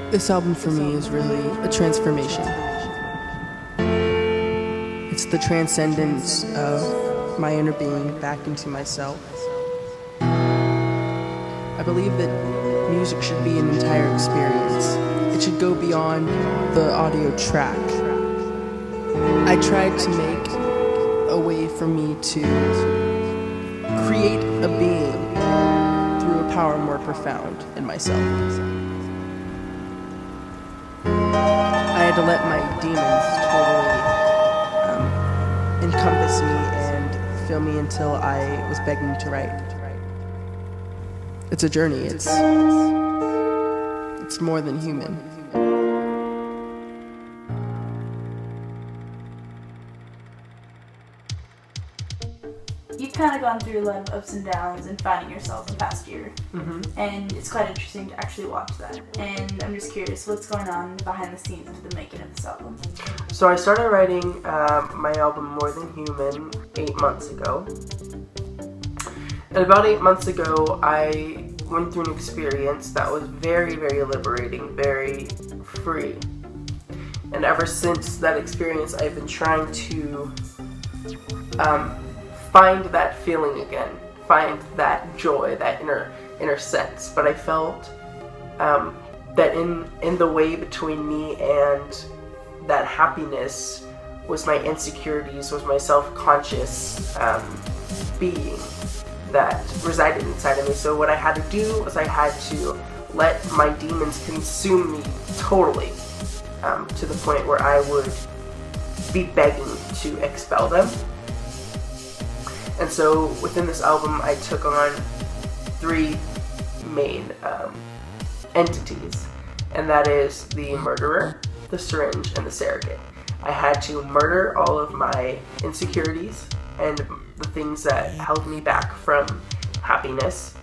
This album for me is really a transformation. It's the transcendence of my inner being back into myself. I believe that music should be an entire experience. It should go beyond the audio track. I tried to make a way for me to create a being through a power more profound in myself. I had to let my demons totally encompass me and fill me until I was begging to write. It's a journey. It's more than human. You've kind of gone through a lot of ups and downs and finding yourself in the past year. And it's quite interesting to actually watch that. And I'm just curious, what's going on behind the scenes of the making of this album? So I started writing my album More Than Human 8 months ago. And about 8 months ago, I went through an experience that was very, very liberating, very free. And ever since that experience, I've been trying to find that feeling again, find that joy, that inner sense. But I felt that in the way between me and that happiness was my insecurities, was my self-conscious being that resided inside of me. So what I had to do was I had to let my demons consume me totally, to the point where I would be begging to expel them. And so within this album, I took on 3 main entities, and that is the murderer, the syringe, and the surrogate. I had to murder all of my insecurities and the things that held me back from happiness.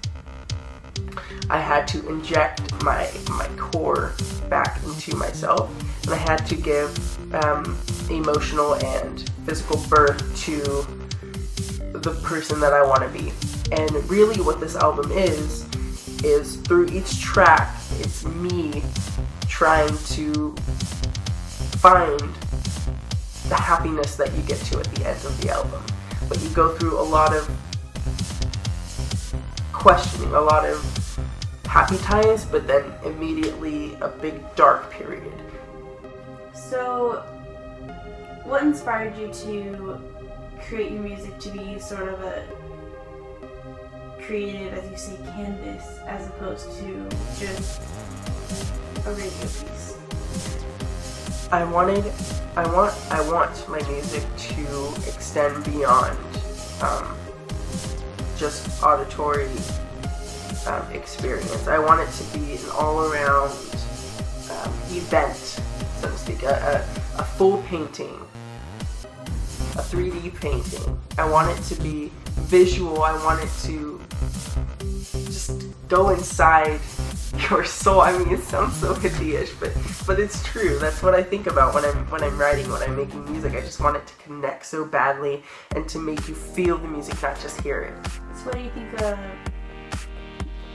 I had to inject my core back into myself, and I had to give emotional and physical birth to the person that I want to be. And really what this album is through each track, it's me trying to find the happiness that you get to at the end of the album. But you go through a lot of questioning, a lot of happy times, but then immediately a big dark period. So, what inspired you to create your music to be sort of a creative, as you say, canvas, as opposed to just a radio piece? I want my music to extend beyond just auditory experience. I want it to be an all-around event, so to speak, a full painting, a 3D painting. I want it to be visual. I want it to just go inside your soul. I mean, it sounds so hippie-ish, but it's true. That's what I think about when I'm writing, when I'm making music. I just want it to connect so badly and to make you feel the music, not just hear it. So what do you think a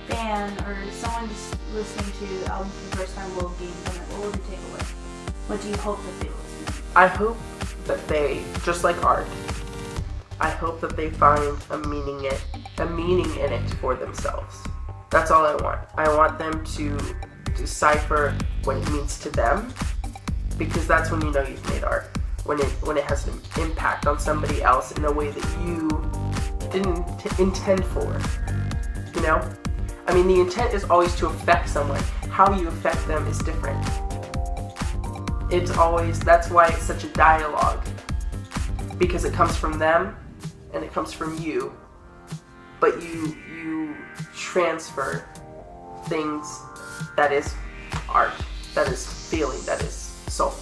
fan or someone just listening to the album for the first time will gain from it? What will they take away? What do you hope that they listen to? I hope that they, just like art, I hope that they find a meaning in it for themselves. That's all I want. I want them to decipher what it means to them, because that's when you know you've made art. When it has an impact on somebody else in a way that you didn't intend for. You know? I mean, the intent is always to affect someone. How you affect them is different. It's always, that's why it's such a dialogue. Because it comes from them and it comes from you. But you transfer things that is art, that is feeling, that is soul.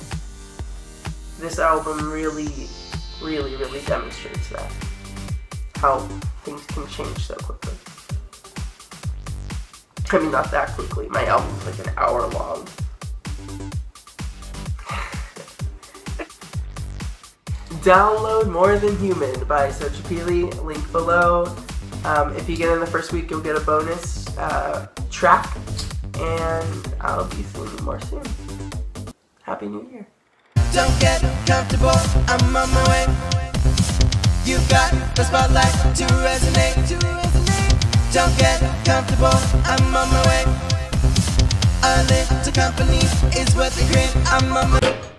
This album really, really, really demonstrates that. How things can change so quickly. I mean, not that quickly. My album's like an hour long. Download More Than Human by Xochipilli, link below. If you get in the first week, you'll get a bonus track. And I'll be seeing you more soon. Happy New Year. Don't get comfortable, I'm on my way. You got the spotlight to resonate. Don't get comfortable, I'm on my way. A little company is what they create. I'm on my way.